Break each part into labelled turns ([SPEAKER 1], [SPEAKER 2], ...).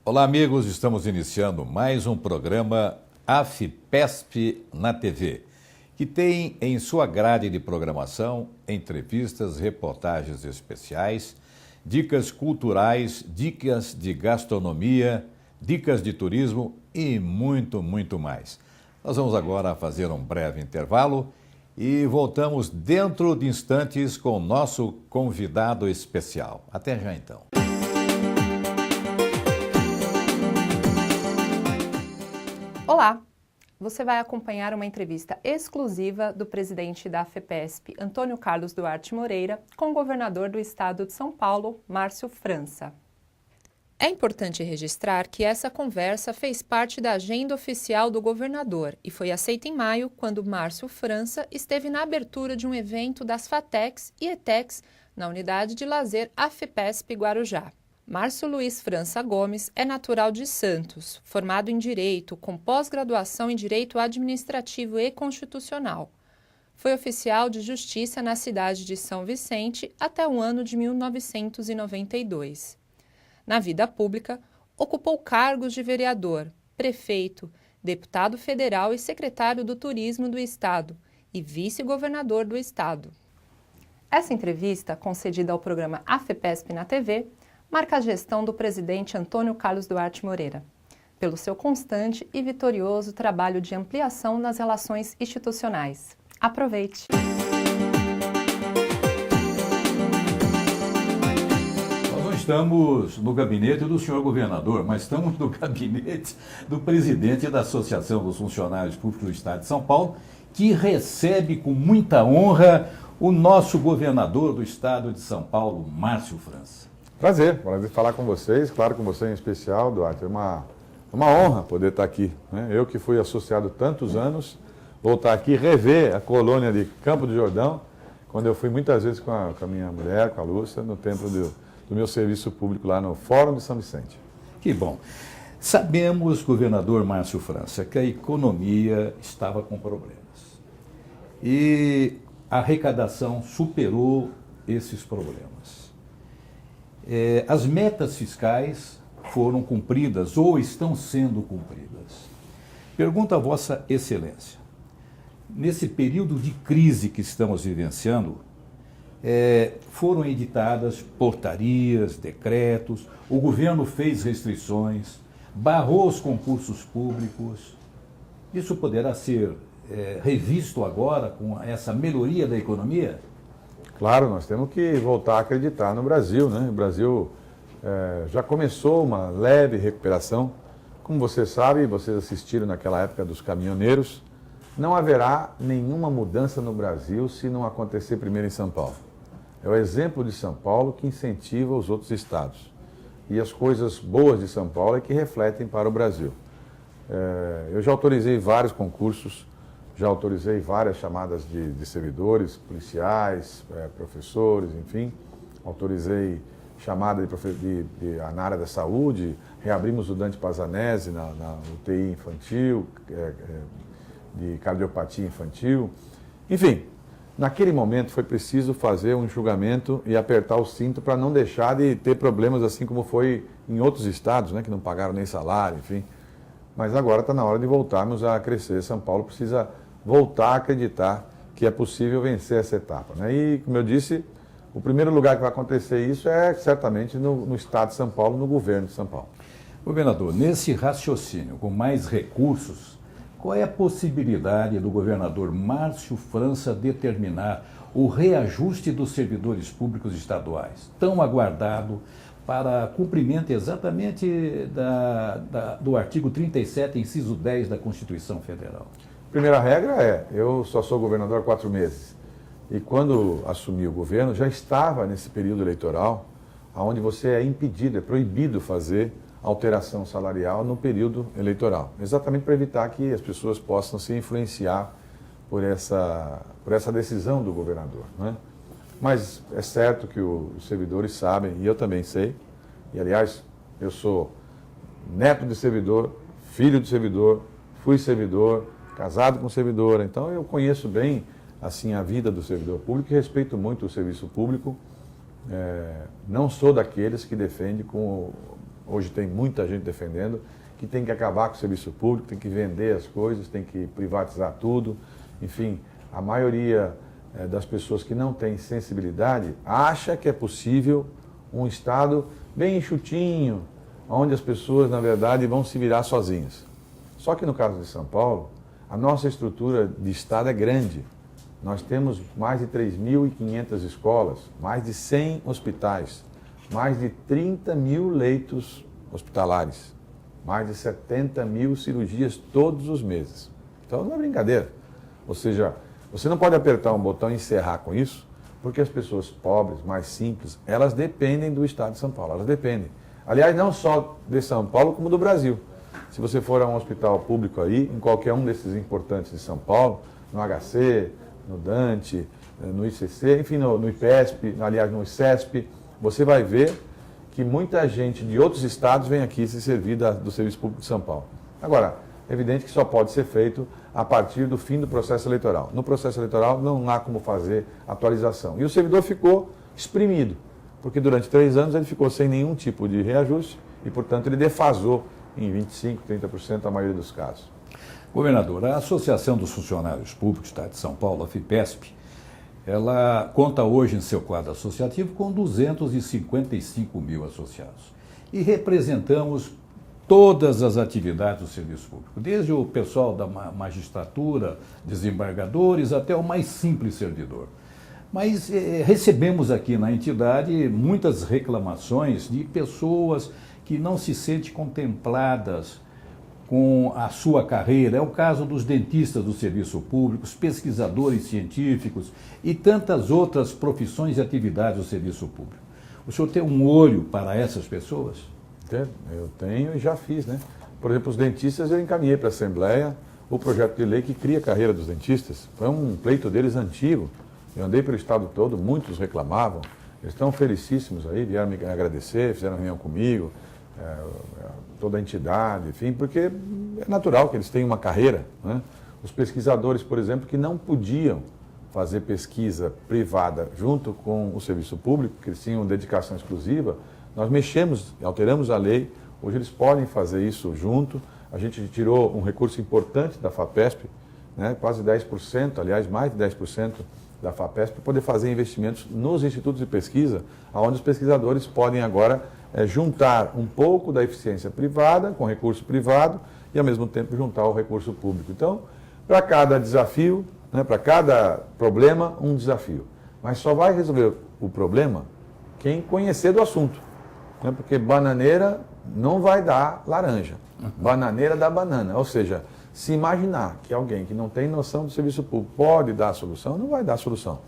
[SPEAKER 1] Olá, amigos. Estamos iniciando mais um programa AFPESP na TV, que tem em sua grade de programação entrevistas, reportagens especiais, dicas culturais, dicas de gastronomia, dicas de turismo e muito mais. Nós vamos agora fazer um breve intervalo e voltamos dentro de instantes com o nosso convidado especial. Até já então.
[SPEAKER 2] Olá! Você vai acompanhar uma entrevista exclusiva do presidente da AFPESP, Antônio Carlos Duarte Moreira, com o governador do estado de São Paulo, Márcio França. É importante registrar que essa conversa fez parte da agenda oficial do governador e foi aceita em maio, quando Márcio França esteve na abertura de um evento das FATECs e ETECs na unidade de lazer AFPESP Guarujá. Márcio Luiz França Gomes é natural de Santos, formado em Direito, com pós-graduação em Direito Administrativo e Constitucional. Foi oficial de Justiça na cidade de São Vicente até o ano de 1992. Na vida pública, ocupou cargos de vereador, prefeito, deputado federal e secretário do Turismo do Estado e vice-governador do Estado. Essa entrevista, concedida ao programa AFPESP na TV, marca a gestão do presidente Antônio Carlos Duarte Moreira, pelo seu constante e vitorioso trabalho de ampliação nas relações institucionais. Aproveite!
[SPEAKER 1] Estamos no gabinete do senhor governador, mas estamos no gabinete do presidente da Associação dos Funcionários Públicos do Estado de São Paulo, que recebe com muita honra o nosso governador do Estado de São Paulo, Márcio França.
[SPEAKER 3] Prazer falar com vocês, claro, com você em especial, Duarte. É uma honra poder estar aqui, né? Eu que fui associado tantos anos, voltar aqui rever a colônia de Campo do Jordão, quando eu fui muitas vezes com a minha mulher, com a Lúcia, no tempo do meu serviço público lá no Fórum de São Vicente.
[SPEAKER 1] Que bom. Sabemos, governador Márcio França, que a economia estava com problemas. E a arrecadação superou esses problemas. As metas fiscais foram cumpridas ou estão sendo cumpridas. Pergunto a Vossa Excelência, nesse período de crise que estamos vivenciando, foram editadas portarias, decretos, o governo fez restrições, barrou os concursos públicos. Isso poderá ser revisto agora com essa melhoria da economia?
[SPEAKER 3] Claro, nós temos que voltar a acreditar no Brasil, né? O Brasil já começou uma leve recuperação. Como você sabe, vocês assistiram naquela época dos caminhoneiros, não haverá nenhuma mudança no Brasil se não acontecer primeiro em São Paulo. É o exemplo de São Paulo que incentiva os outros estados. E as coisas boas de São Paulo é que refletem para o Brasil. Eu já autorizei vários concursos, já autorizei várias chamadas de servidores, policiais, professores, enfim. Autorizei chamada na área da saúde, reabrimos o Dante Pazanese na UTI infantil, de cardiopatia infantil. Enfim, naquele momento foi preciso fazer um julgamento e apertar o cinto para não deixar de ter problemas assim como foi em outros estados, né, que não pagaram nem salário, enfim. Mas agora está na hora de voltarmos a crescer. São Paulo precisa voltar a acreditar que é possível vencer essa etapa, né? E, como eu disse, o primeiro lugar que vai acontecer isso é certamente no estado de São Paulo, no governo de São Paulo.
[SPEAKER 1] Governador, nesse raciocínio, com mais recursos, qual é a possibilidade do governador Márcio França determinar o reajuste dos servidores públicos estaduais, tão aguardado para cumprimento exatamente do artigo 37, inciso 10 da Constituição Federal?
[SPEAKER 3] Primeira regra eu só sou governador há 4 meses. E quando assumi o governo, já estava nesse período eleitoral, onde você é impedido, é proibido fazer alteração salarial no período eleitoral. Exatamente para evitar que as pessoas possam se influenciar por essa decisão do governador, né? Mas é certo que os servidores sabem, e eu também sei, e aliás, eu sou neto de servidor, filho de servidor, fui servidor, casado com servidora, então eu conheço bem assim a vida do servidor público e respeito muito o serviço público. Não sou daqueles que defende com hoje tem muita gente defendendo, que tem que acabar com o serviço público, tem que vender as coisas, tem que privatizar tudo. Enfim, a maioria das pessoas que não têm sensibilidade acha que é possível um Estado bem enxutinho, onde as pessoas, na verdade, vão se virar sozinhas. Só que no caso de São Paulo, a nossa estrutura de Estado é grande. Nós temos mais de 3.500 escolas, mais de 100 hospitais, mais de 30 mil leitos hospitalares, mais de 70 mil cirurgias todos os meses. Então não é brincadeira. Ou seja, você não pode apertar um botão e encerrar com isso, porque as pessoas pobres, mais simples, elas dependem do Estado de São Paulo, elas dependem. Aliás, não só de São Paulo, como do Brasil. Se você for a um hospital público aí, em qualquer um desses importantes de São Paulo, no HC, no Dante, no ICC, enfim, no IPESP, aliás, no ICESP, você vai ver que muita gente de outros estados vem aqui se servir do Serviço Público de São Paulo. Agora, é evidente que só pode ser feito a partir do fim do processo eleitoral. No processo eleitoral não há como fazer atualização. E o servidor ficou exprimido, porque durante 3 anos ele ficou sem nenhum tipo de reajuste e, portanto, ele defasou em 25%, 30% a maioria dos casos.
[SPEAKER 1] Governador, a Associação dos Funcionários Públicos do Estado de São Paulo, a FIPESP, ela conta hoje em seu quadro associativo com 255 mil associados. E representamos todas as atividades do serviço público, desde o pessoal da magistratura, desembargadores, até o mais simples servidor. Mas recebemos aqui na entidade muitas reclamações de pessoas que não se sentem contempladas com a sua carreira. É o caso dos dentistas do serviço público, os pesquisadores científicos e tantas outras profissões e atividades do serviço público. O senhor tem um olho para essas pessoas?
[SPEAKER 3] Eu tenho e já fiz, né? Por exemplo, os dentistas eu encaminhei para a Assembleia o projeto de lei que cria a carreira dos dentistas. Foi um pleito deles antigo. Eu andei pelo estado todo, muitos reclamavam. Eles estão felicíssimos aí, vieram me agradecer, fizeram reunião comigo, toda a entidade, enfim, porque é natural que eles tenham uma carreira, né? Os pesquisadores, por exemplo, que não podiam fazer pesquisa privada junto com o serviço público, que eles tinham dedicação exclusiva, nós mexemos, alteramos a lei, hoje eles podem fazer isso junto. A gente tirou um recurso importante da FAPESP, né, quase 10%, aliás, mais de 10% da FAPESP, para poder fazer investimentos nos institutos de pesquisa, onde os pesquisadores podem agora juntar um pouco da eficiência privada com recurso privado e, ao mesmo tempo, juntar o recurso público. Então, para cada desafio, né, para cada problema, um desafio. Mas só vai resolver o problema quem conhecer do assunto. Né, porque bananeira não vai dar laranja. Bananeira dá banana. Ou seja, se imaginar que alguém que não tem noção do serviço público pode dar a solução, não vai dar a solução.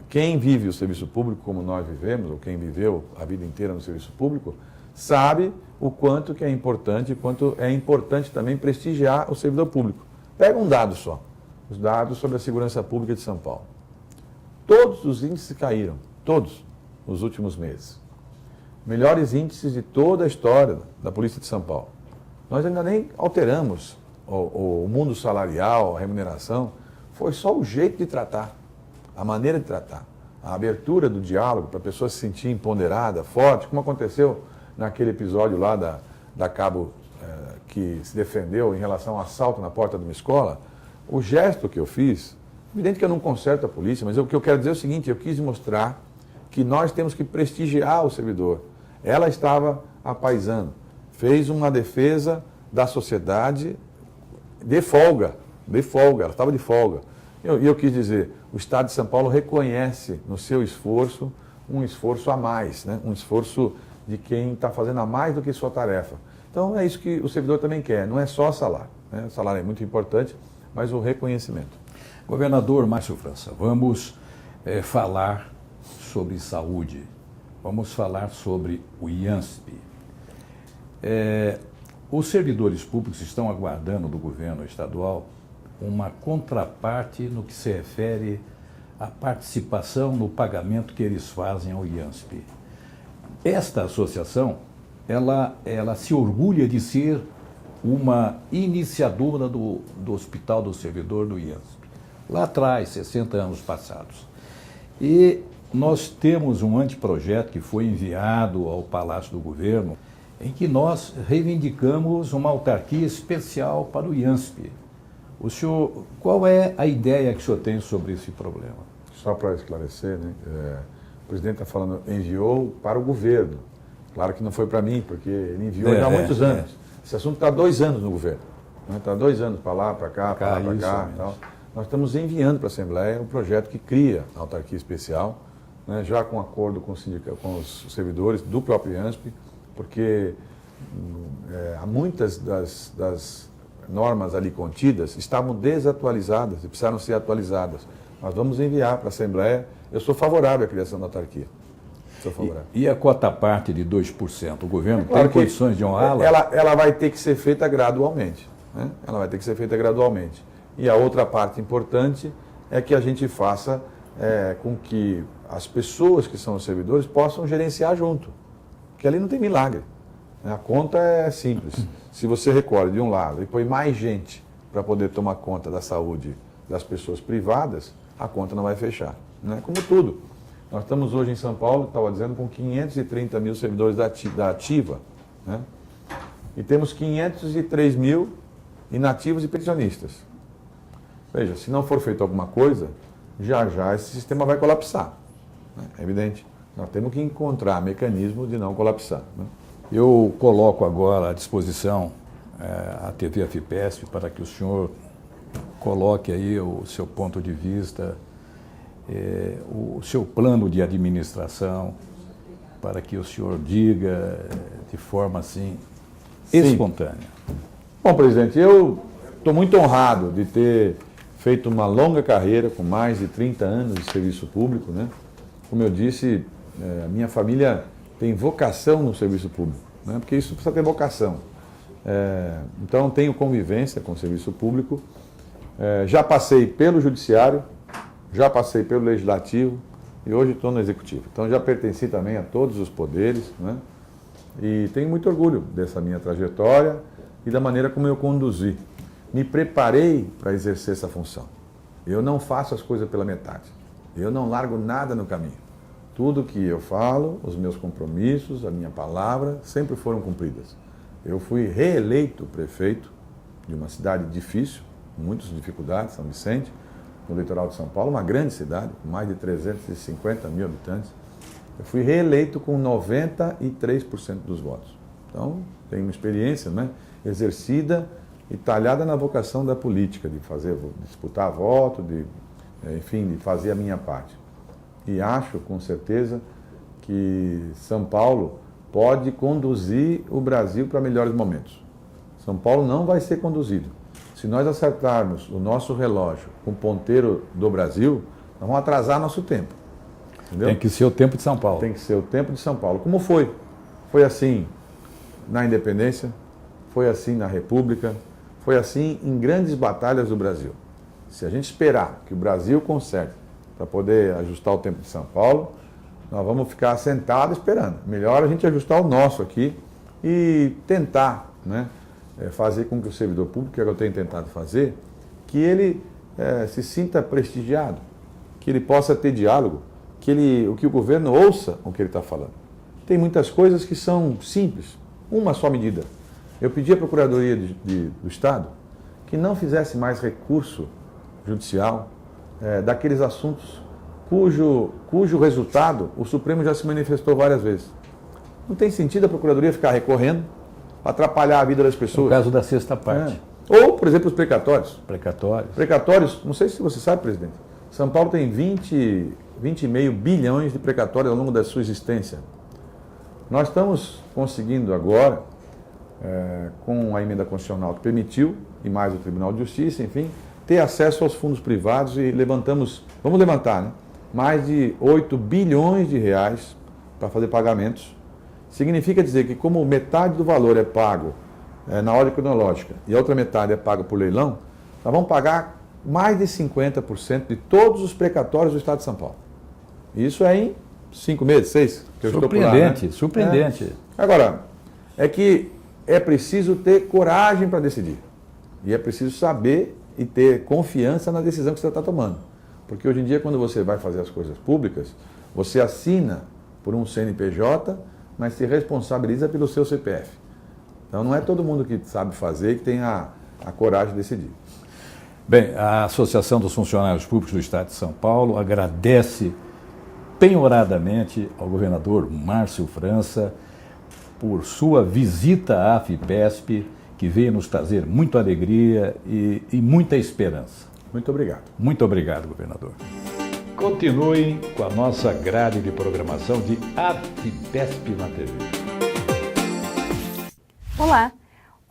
[SPEAKER 3] Quem vive o serviço público como nós vivemos, ou quem viveu a vida inteira no serviço público, sabe o quanto que é importante e quanto é importante também prestigiar o servidor público. Pega um dado só, os dados sobre a segurança pública de São Paulo. Todos os índices caíram, todos, nos últimos meses. Melhores índices de toda a história da Polícia de São Paulo. Nós ainda nem alteramos o mundo salarial, a remuneração, foi só o jeito de tratar, a maneira de tratar, a abertura do diálogo para a pessoa se sentir empoderada, forte, como aconteceu naquele episódio lá da cabo que se defendeu em relação ao assalto na porta de uma escola. O gesto que eu fiz, evidente que eu não conserto a polícia, mas o que eu quero dizer é o seguinte, eu quis mostrar que nós temos que prestigiar o servidor. Ela estava apaisando, fez uma defesa da sociedade de folga, ela estava de folga. E eu quis dizer, o Estado de São Paulo reconhece no seu esforço, um esforço a mais, né? Um esforço de quem está fazendo a mais do que sua tarefa. Então é isso que o servidor também quer, não é só salário, né? O salário é muito importante, mas o reconhecimento.
[SPEAKER 1] Governador Márcio França, vamos falar sobre saúde, vamos falar sobre o IANSP. Os servidores públicos estão aguardando do governo estadual uma contraparte no que se refere à participação no pagamento que eles fazem ao IANSP. Esta associação, ela se orgulha de ser uma iniciadora do Hospital do Servidor do IANSP, lá atrás, 60 anos passados. E nós temos um anteprojeto que foi enviado ao Palácio do Governo em que nós reivindicamos uma autarquia especial para o IANSP. O senhor, qual é a ideia que o senhor tem sobre esse problema?
[SPEAKER 3] Só para esclarecer, né? O presidente está falando, enviou para o governo. Claro que não foi para mim, porque ele enviou já há muitos anos. Esse assunto está há 2 anos no governo. Está há 2 anos para lá, para cá, para lá, para cá. Tal. Nós estamos enviando para a Assembleia um projeto que cria a autarquia especial, né, já com acordo com os servidores do próprio IANSP, porque há muitas das normas ali contidas estavam desatualizadas e precisaram ser atualizadas. Nós vamos enviar para a Assembleia. Eu sou favorável à criação da autarquia. Sou favorável.
[SPEAKER 1] E a cota parte de 2%? O governo tem condições de honrá-la?
[SPEAKER 3] Ela vai ter que ser feita gradualmente. Né? Ela vai ter que ser feita gradualmente. E a outra parte importante é que a gente faça com que as pessoas que são os servidores possam gerenciar junto. Porque ali não tem milagre. A conta é simples. Se você recolhe de um lado e põe mais gente para poder tomar conta da saúde das pessoas privadas, a conta não vai fechar. Né? Como tudo. Nós estamos hoje em São Paulo, estava dizendo, com 530 mil servidores da Ativa. Né? E temos 503 mil inativos e pensionistas. Veja, se não for feito alguma coisa, já esse sistema vai colapsar. Né? É evidente. Nós temos que encontrar mecanismo de não colapsar. Né?
[SPEAKER 1] Eu coloco agora à disposição a TV AFIPESP para que o senhor coloque aí o seu ponto de vista, o seu plano de administração, para que o senhor diga de forma assim espontânea.
[SPEAKER 3] Bom, presidente, eu estou muito honrado de ter feito uma longa carreira com mais de 30 anos de serviço público, né? Como eu disse, a minha família tem vocação no serviço público, né? Porque isso precisa ter vocação. Então, tenho convivência com o serviço público. Já passei pelo Judiciário, já passei pelo Legislativo e hoje estou no Executivo. Então, já pertenci também a todos os poderes, né? E tenho muito orgulho dessa minha trajetória e da maneira como eu conduzi. Me preparei para exercer essa função. Eu não faço as coisas pela metade. Eu não largo nada no caminho. Tudo que eu falo, os meus compromissos, a minha palavra, sempre foram cumpridas. Eu fui reeleito prefeito de uma cidade difícil, com muitas dificuldades, São Vicente, no litoral de São Paulo, uma grande cidade, com mais de 350 mil habitantes. Eu fui reeleito com 93% dos votos. Então, tenho uma experiência, né, exercida e talhada na vocação da política, de disputar voto, de fazer a minha parte. E acho, com certeza, que São Paulo pode conduzir o Brasil para melhores momentos. São Paulo não vai ser conduzido. Se nós acertarmos o nosso relógio com o ponteiro do Brasil, nós vamos atrasar nosso tempo. Entendeu?
[SPEAKER 1] Tem que ser o tempo de São Paulo.
[SPEAKER 3] Tem que ser o tempo de São Paulo. Como foi? Foi assim na independência, foi assim na República, foi assim em grandes batalhas do Brasil. Se a gente esperar que o Brasil conserte para poder ajustar o tempo de São Paulo, nós vamos ficar sentados esperando. Melhor a gente ajustar o nosso aqui e tentar, né, fazer com que o servidor público, que é o que eu tenho tentado fazer, que ele se sinta prestigiado, que ele possa ter diálogo, que o governo ouça o que ele está falando. Tem muitas coisas que são simples, uma só medida. Eu pedi à Procuradoria do Estado que não fizesse mais recurso judicial daqueles assuntos cujo resultado o Supremo já se manifestou várias vezes. Não tem sentido a Procuradoria ficar recorrendo para atrapalhar a vida das pessoas.
[SPEAKER 1] No caso da sexta parte.
[SPEAKER 3] Ou, por exemplo, os precatórios.
[SPEAKER 1] Precatórios,
[SPEAKER 3] não sei se você sabe, presidente, São Paulo tem 20,5 bilhões de precatórios ao longo da sua existência. Nós estamos conseguindo agora, com a emenda constitucional que permitiu, e mais o Tribunal de Justiça, enfim, ter acesso aos fundos privados e vamos levantar, né, mais de 8 bilhões de reais para fazer pagamentos. Significa dizer que como metade do valor é pago na ordem cronológica e a outra metade é paga por leilão, nós vamos pagar mais de 50% de todos os precatórios do Estado de São Paulo. Isso é em 5 meses, 6, que eu estou por lá, né?
[SPEAKER 1] Surpreendente.
[SPEAKER 3] Agora, é que é preciso ter coragem para decidir. E é preciso saber e ter confiança na decisão que você está tomando. Porque hoje em dia, quando você vai fazer as coisas públicas, você assina por um CNPJ, mas se responsabiliza pelo seu CPF. Então não é todo mundo que sabe fazer e que tem a coragem de decidir.
[SPEAKER 1] Bem, a Associação dos Funcionários Públicos do Estado de São Paulo agradece penhoradamente ao governador Márcio França por sua visita à AFIPESP, que veio nos trazer muita alegria e muita esperança.
[SPEAKER 3] Muito obrigado.
[SPEAKER 1] Muito obrigado, governador. Continuem com a nossa grade de programação de AFIPESP na TV.
[SPEAKER 4] Olá!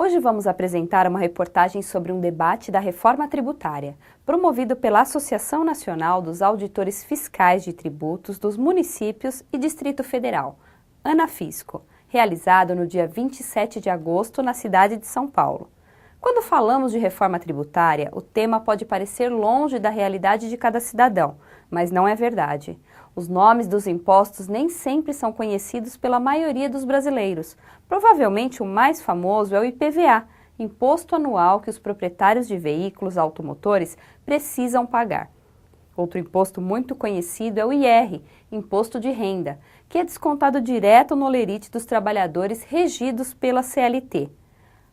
[SPEAKER 4] Hoje vamos apresentar uma reportagem sobre um debate da reforma tributária, promovido pela Associação Nacional dos Auditores Fiscais de Tributos dos Municípios e Distrito Federal, ANAFISCO, realizado no dia 27 de agosto na cidade de São Paulo. Quando falamos de reforma tributária, o tema pode parecer longe da realidade de cada cidadão, mas não é verdade. Os nomes dos impostos nem sempre são conhecidos pela maioria dos brasileiros. Provavelmente o mais famoso é o IPVA, Imposto Anual que os proprietários de veículos automotores precisam pagar. Outro imposto muito conhecido é o IR, Imposto de Renda, que é descontado direto no holerite dos trabalhadores regidos pela CLT.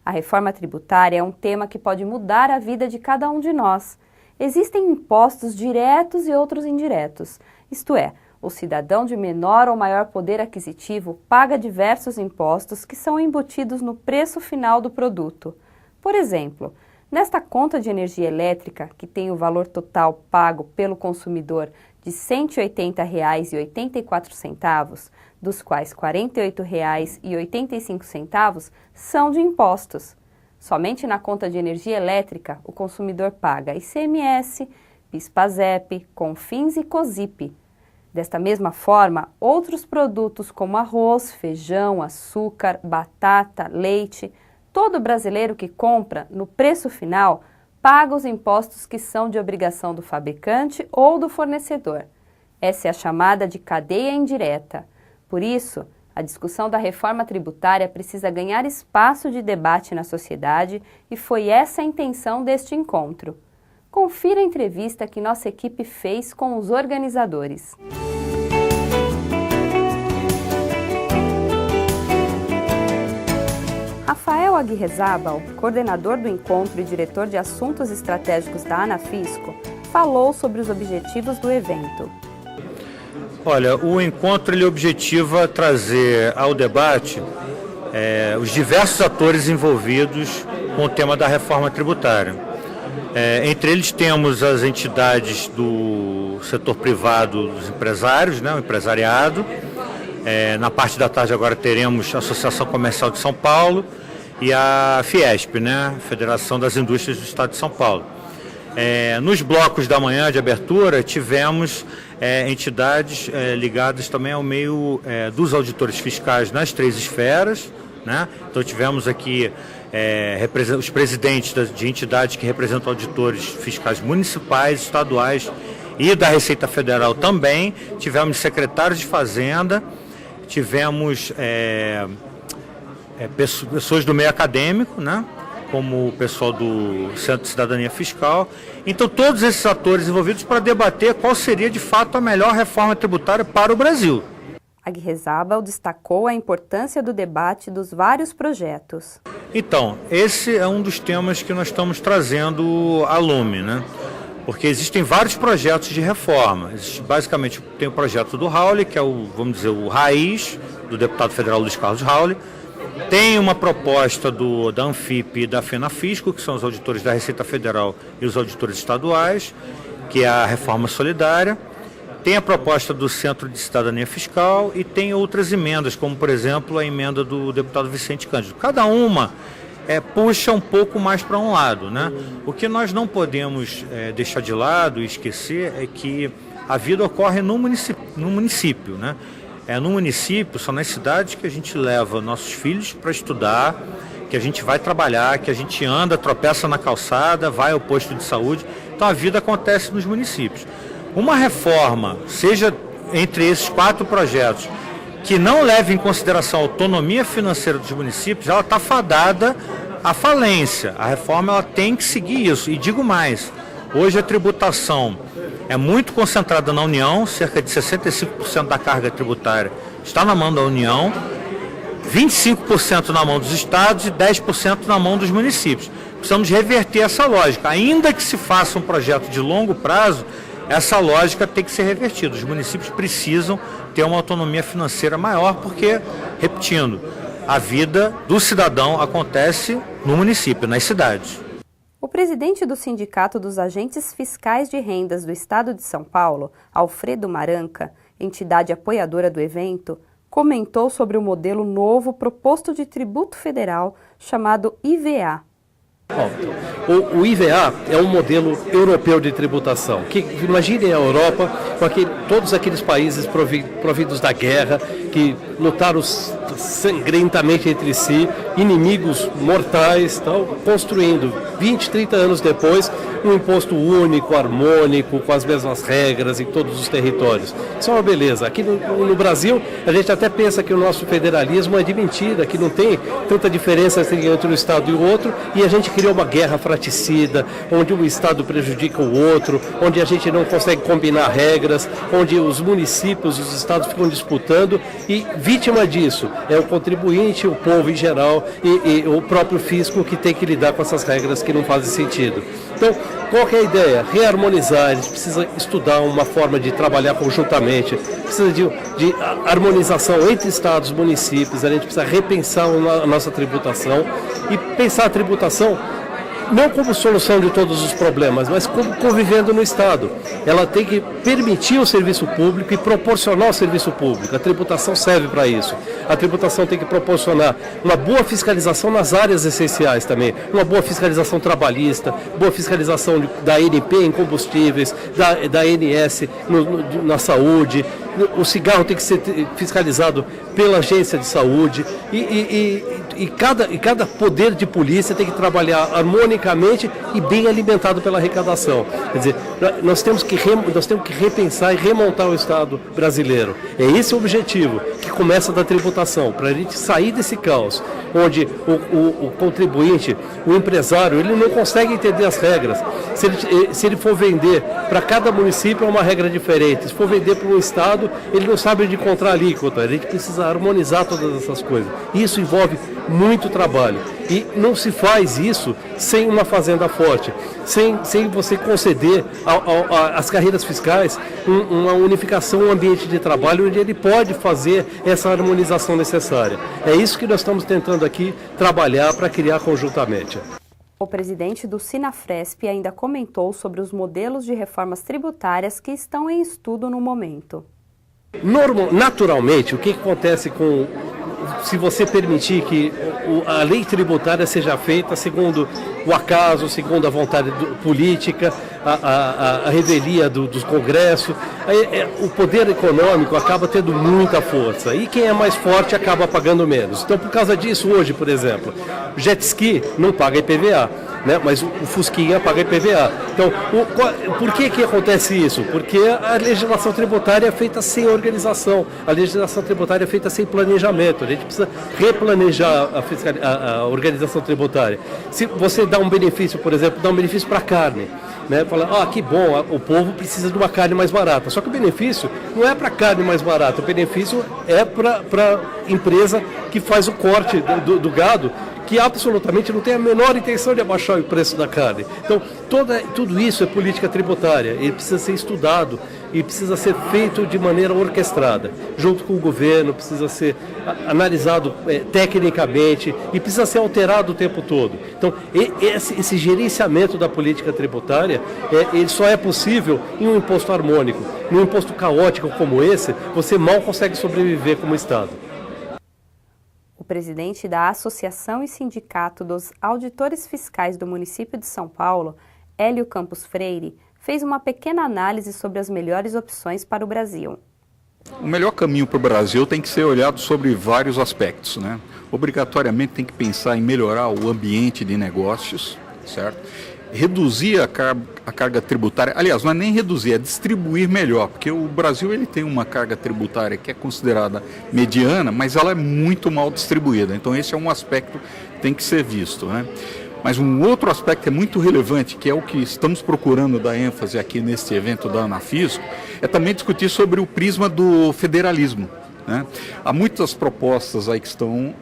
[SPEAKER 4] A reforma tributária é um tema que pode mudar a vida de cada um de nós. Existem impostos diretos e outros indiretos, isto é, o cidadão de menor ou maior poder aquisitivo paga diversos impostos que são embutidos no preço final do produto. Por exemplo, nesta conta de energia elétrica, que tem o valor total pago pelo consumidor de R$ 180,84, dos quais R$ 48,85 são de impostos. Somente na conta de energia elétrica, o consumidor paga ICMS, PIS/PASEP, CONFINS e COSIP. Desta mesma forma, outros produtos como arroz, feijão, açúcar, batata, leite, todo brasileiro que compra, no preço final, paga os impostos que são de obrigação do fabricante ou do fornecedor. Essa é a chamada de cadeia indireta. Por isso, a discussão da reforma tributária precisa ganhar espaço de debate na sociedade e foi essa a intenção deste encontro. Confira a entrevista que nossa equipe fez com os organizadores. Rafael Aguirrezábal, coordenador do encontro e diretor de assuntos estratégicos da ANAFISCO, falou sobre os objetivos do evento.
[SPEAKER 5] Olha, o encontro ele objetiva trazer ao debate os diversos atores envolvidos com o tema da reforma tributária. Entre eles temos as entidades do setor privado, dos empresários, o empresariado. Na parte da tarde agora teremos a Associação Comercial de São Paulo e a Fiesp, Federação das Indústrias do Estado de São Paulo. Nos blocos da manhã de abertura tivemos entidades ligadas também ao meio dos auditores fiscais nas três esferas, Então tivemos aqui os presidentes de entidades que representam auditores fiscais municipais, estaduais e da Receita Federal também. Tivemos secretários de Fazenda, tivemos pessoas do meio acadêmico, como o pessoal do Centro de Cidadania Fiscal. Então todos esses atores envolvidos para debater qual seria de fato a melhor reforma tributária para o Brasil.
[SPEAKER 4] Aguirrezábal destacou a importância do debate dos vários projetos.
[SPEAKER 5] Então, esse é um dos temas que nós estamos trazendo à lume, Porque existem vários projetos de reforma. Basicamente tem o projeto do Rauli, que é o raiz do deputado federal Luiz Carlos Rauli. Tem uma proposta da Anfip e da FENAFISCO, que são os auditores da Receita Federal e os auditores estaduais, que é a reforma solidária. Tem a proposta do Centro de Cidadania Fiscal e tem outras emendas, como, por exemplo, a emenda do deputado Vicente Cândido. Cada uma puxa um pouco mais para um lado, O que nós não podemos deixar de lado e esquecer é que a vida ocorre no município, No município, são nas cidades que a gente leva nossos filhos para estudar, que a gente vai trabalhar, que a gente anda, tropeça na calçada, vai ao posto de saúde. Então a vida acontece nos municípios. Uma reforma, seja entre esses 4 projetos, que não leve em consideração a autonomia financeira dos municípios, ela está fadada à falência. A reforma ela tem que seguir isso. E digo mais, hoje a tributação é muito concentrada na União, cerca de 65% da carga tributária está na mão da União, 25% na mão dos estados e 10% na mão dos municípios. Precisamos reverter essa lógica. Ainda que se faça um projeto de longo prazo, essa lógica tem que ser revertida. Os municípios precisam ter uma autonomia financeira maior porque, repetindo, a vida do cidadão acontece no município, nas cidades.
[SPEAKER 4] O presidente do Sindicato dos Agentes Fiscais de Rendas do Estado de São Paulo, Alfredo Maranca, entidade apoiadora do evento, comentou sobre o modelo novo proposto de tributo federal chamado IVA.
[SPEAKER 6] Bom, o IVA é um modelo europeu de tributação. Imaginem a Europa com todos aqueles países providos da guerra, que lutaram sangrentamente entre si, inimigos mortais, construindo 20, 30 anos depois um imposto único, harmônico, com as mesmas regras em todos os territórios. Isso é uma beleza. Aqui no Brasil, a gente até pensa que o nosso federalismo é de mentira, que não tem tanta diferença entre um Estado e o outro, e a gente criou uma guerra fratricida, onde um Estado prejudica o outro, onde a gente não consegue combinar regras, onde os municípios e os Estados ficam disputando, e vítima disso é o contribuinte, o povo em geral, e o próprio fisco que tem que lidar com essas regras que não fazem sentido. Então, qual que é a ideia? Reharmonizar, a gente precisa estudar uma forma de trabalhar conjuntamente, precisa de harmonização entre estados e municípios, a gente precisa repensar a nossa tributação e pensar a tributação não como solução de todos os problemas, mas como convivendo no Estado. Ela tem que permitir o serviço público e proporcionar o serviço público. A tributação serve para isso. A tributação tem que proporcionar uma boa fiscalização nas áreas essenciais também, uma boa fiscalização trabalhista, boa fiscalização da ANP em combustíveis, da ANS na saúde. O cigarro tem que ser fiscalizado pela agência de saúde e cada poder de polícia tem que trabalhar harmonicamente e bem alimentado pela arrecadação. Quer dizer, nós temos que repensar e remontar o Estado brasileiro. É esse o objetivo, que começa da tributação, para a gente sair desse caos, onde o contribuinte, o empresário, ele não consegue entender as regras. Se ele for vender para cada município é uma regra diferente. Se for vender para um Estado, ele não sabe onde encontrar alíquota. A gente precisa harmonizar todas essas coisas. Isso envolve muito trabalho. E não se faz isso sem uma fazenda forte, sem você conceder às carreiras fiscais uma unificação, um ambiente de trabalho onde ele pode fazer essa harmonização necessária. É isso que nós estamos tentando aqui trabalhar para criar conjuntamente.
[SPEAKER 4] O presidente do Sinafresp ainda comentou sobre os modelos de reformas tributárias que estão em estudo no momento.
[SPEAKER 6] Naturalmente, o que acontece se você permitir que a lei tributária seja feita segundo o acaso, segundo a vontade política, a revelia dos congressos, o poder econômico acaba tendo muita força e quem é mais forte acaba pagando menos. Então, por causa disso, hoje, por exemplo, o jet ski não paga IPVA, né? Mas o Fusquinha paga IPVA. Então, por que acontece isso? Porque a legislação tributária é feita sem organização, a legislação tributária é feita sem planejamento. A gente precisa replanejar a organização tributária. Se você dá um benefício, por exemplo, dá um benefício para a carne, né? Fala, que bom, o povo precisa de uma carne mais barata. Só que o benefício não é para carne mais barata, o benefício é para a empresa que faz o corte do gado, que absolutamente não tem a menor intenção de abaixar o preço da carne. Então, tudo isso é política tributária, ele precisa ser estudado e precisa ser feito de maneira orquestrada, junto com o governo, precisa ser analisado tecnicamente e precisa ser alterado o tempo todo. Então, esse gerenciamento da política tributária, ele só é possível em um imposto harmônico. Num imposto caótico como esse, você mal consegue sobreviver como Estado.
[SPEAKER 4] O presidente da Associação e Sindicato dos Auditores Fiscais do município de São Paulo, Hélio Campos Freire, fez uma pequena análise sobre as melhores opções para o Brasil.
[SPEAKER 7] O melhor caminho para o Brasil tem que ser olhado sobre vários aspectos, né? Obrigatoriamente tem que pensar em melhorar o ambiente de negócios, certo? Reduzir a carga tributária, aliás, não é nem reduzir, é distribuir melhor, porque o Brasil ele tem uma carga tributária que é considerada mediana, mas ela é muito mal distribuída, então esse é um aspecto que tem que ser visto, né? Mas um outro aspecto é muito relevante, que é o que estamos procurando dar ênfase aqui neste evento da Anafisco, é também discutir sobre o prisma do federalismo, né? Há muitas propostas aí que estão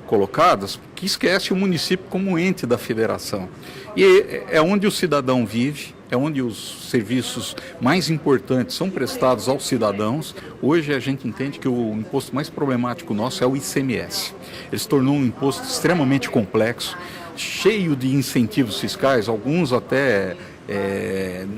[SPEAKER 7] colocadas que esquecem o município como ente da federação. E é onde o cidadão vive, é onde os serviços mais importantes são prestados aos cidadãos. Hoje a gente entende que o imposto mais problemático nosso é o ICMS. Ele se tornou um imposto extremamente complexo, cheio de incentivos fiscais, alguns até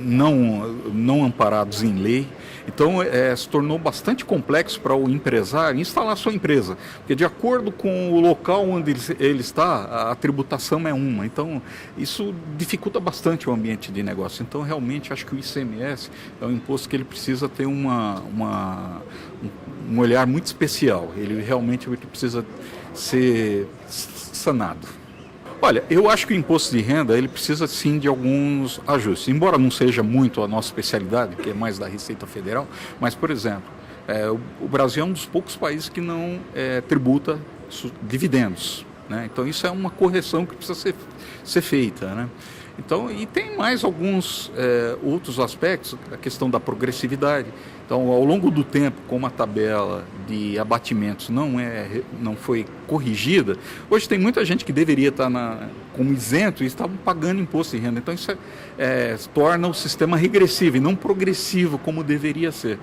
[SPEAKER 7] não amparados em lei. Então, se tornou bastante complexo para o empresário instalar sua empresa, porque de acordo com o local onde ele está, a tributação é uma. Então, isso dificulta bastante o ambiente de negócio. Então, realmente, acho que o ICMS é um imposto que ele precisa ter um olhar muito especial. Ele realmente precisa ser sanado. Olha, eu acho que o imposto de renda ele precisa sim de alguns ajustes, embora não seja muito a nossa especialidade, que é mais da Receita Federal, mas, por exemplo, o Brasil é um dos poucos países que não tributa dividendos, né? Então isso é uma correção que precisa ser feita, né? Então, e tem mais alguns outros aspectos, a questão da progressividade. Então, ao longo do tempo, como a tabela de abatimentos não foi corrigida, hoje tem muita gente que deveria estar como isento e estavam pagando imposto de renda. Então, isso torna o sistema regressivo e não progressivo como deveria ser.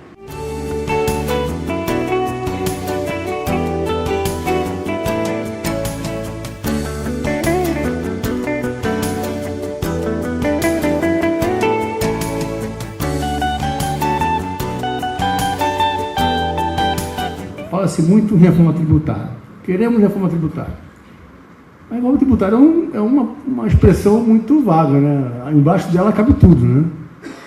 [SPEAKER 8] Fala-se muito em reforma tributária. Queremos reforma tributária. A reforma tributária é uma expressão muito vaga, né? Embaixo dela cabe tudo, né?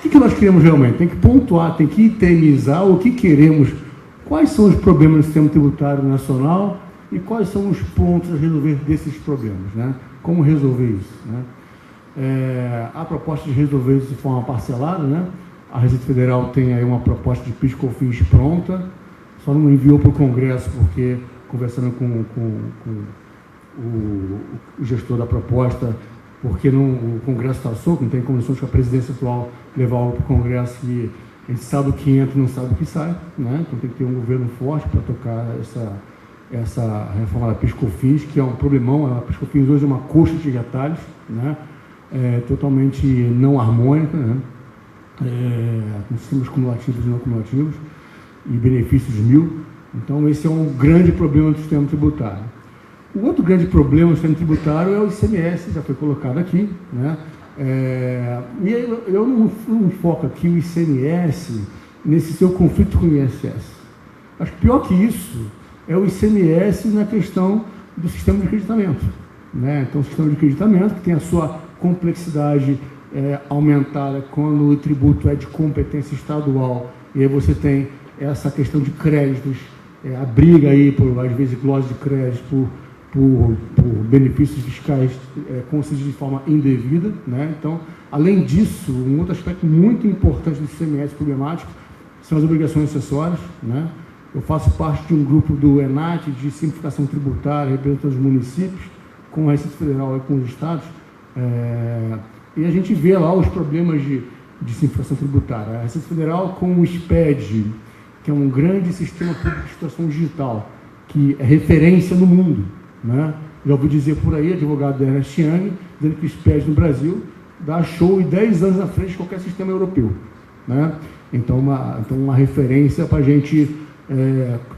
[SPEAKER 8] O que nós queremos realmente? Tem que pontuar, tem que itemizar o que queremos, quais são os problemas do sistema tributário nacional e quais são os pontos a resolver desses problemas, né? Como resolver isso, né? Há proposta de resolver isso de forma parcelada, né? A Receita Federal tem aí uma proposta de PIS/COFINS pronta, só não enviou para o Congresso porque, conversando com o gestor da proposta, porque o Congresso está solto, não tem condições com a presidência atual levar algo para o Congresso e a gente sabe o que entra e não sabe o que sai, né? Então tem que ter um governo forte para tocar essa reforma da PIS/COFINS, que é um problemão. A PIS/COFINS hoje é uma coxa de retalhos, né? Totalmente não harmônica, né? Com sistemas cumulativos e não cumulativos, e benefícios mil. Então, esse é um grande problema do sistema tributário. O outro grande problema do sistema tributário é o ICMS, já foi colocado aqui, né? E eu não foco aqui o ICMS nesse seu conflito com o ISS. Acho que pior que isso é o ICMS na questão do sistema de acreditamento, né? Então, o sistema de acreditamento, que tem a sua complexidade aumentada quando o tributo é de competência estadual, e aí você tem essa questão de créditos, a briga aí por, às vezes, glose de créditos por benefícios fiscais concedidos de forma indevida, né? Então, além disso, um outro aspecto muito importante do ICMS problemático são as obrigações acessórias, né? Eu faço parte de um grupo do ENAT, de simplificação tributária, representando os municípios, com a Receita Federal e com os estados, e a gente vê lá os problemas de simplificação tributária. A Receita Federal com o SPED, que é um grande sistema público de situação digital, que é referência no mundo, né? Já ouvi dizer por aí, advogado da Ernst Young, dizendo que o SPED no Brasil dá show e 10 anos na frente de qualquer sistema europeu, né? Então, uma referência para a gente,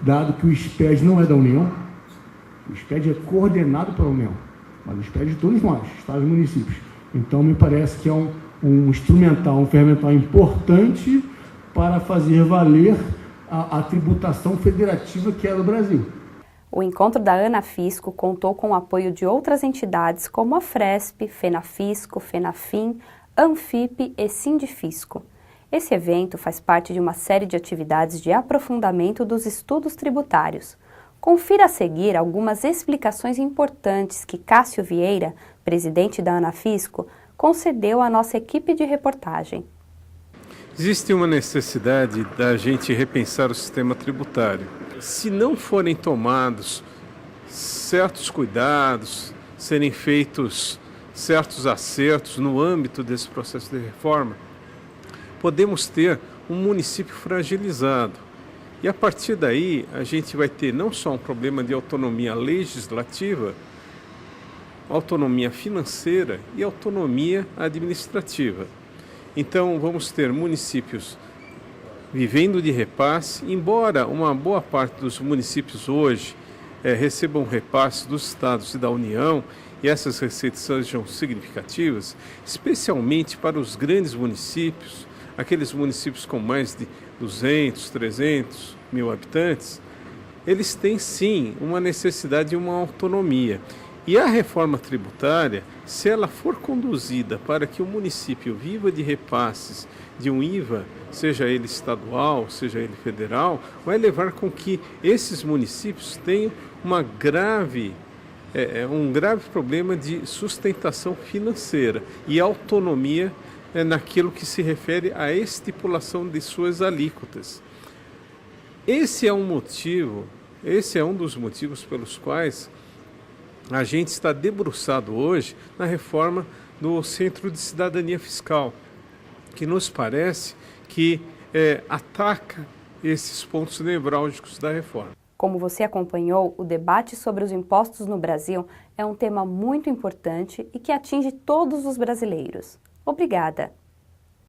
[SPEAKER 8] dado que o SPED não é da União, o SPED é coordenado pela União, mas o SPED é de todos nós, estados e municípios. Então, me parece que é um instrumental, um ferramental importante para fazer valer a tributação federativa que é do Brasil.
[SPEAKER 4] O encontro da Anafisco contou com o apoio de outras entidades como a Fresp, Fenafisco, Fenafim, Anfip e Sindifisco. Esse evento faz parte de uma série de atividades de aprofundamento dos estudos tributários. Confira a seguir algumas explicações importantes que Cássio Vieira, presidente da Anafisco, concedeu à nossa equipe de reportagem.
[SPEAKER 9] Existe uma necessidade da gente repensar o sistema tributário. Se não forem tomados certos cuidados, serem feitos certos acertos no âmbito desse processo de reforma, podemos ter um município fragilizado. E a partir daí a gente vai ter não só um problema de autonomia legislativa, autonomia financeira e autonomia administrativa. Então vamos ter municípios vivendo de repasse, embora uma boa parte dos municípios hoje recebam repasse dos estados e da União, e essas receitas sejam significativas, especialmente para os grandes municípios, aqueles municípios com mais de 200, 300 mil habitantes, eles têm sim uma necessidade de uma autonomia. E a reforma tributária, se ela for conduzida para que o município viva de repasses de um IVA, seja ele estadual, seja ele federal, vai levar com que esses municípios tenham um grave problema de sustentação financeira e autonomia naquilo que se refere à estipulação de suas alíquotas. Esse é um dos motivos pelos quais a gente está debruçado hoje na reforma do Centro de Cidadania Fiscal, que nos parece que ataca esses pontos nevrálgicos da reforma.
[SPEAKER 4] Como você acompanhou, o debate sobre os impostos no Brasil é um tema muito importante e que atinge todos os brasileiros. Obrigada!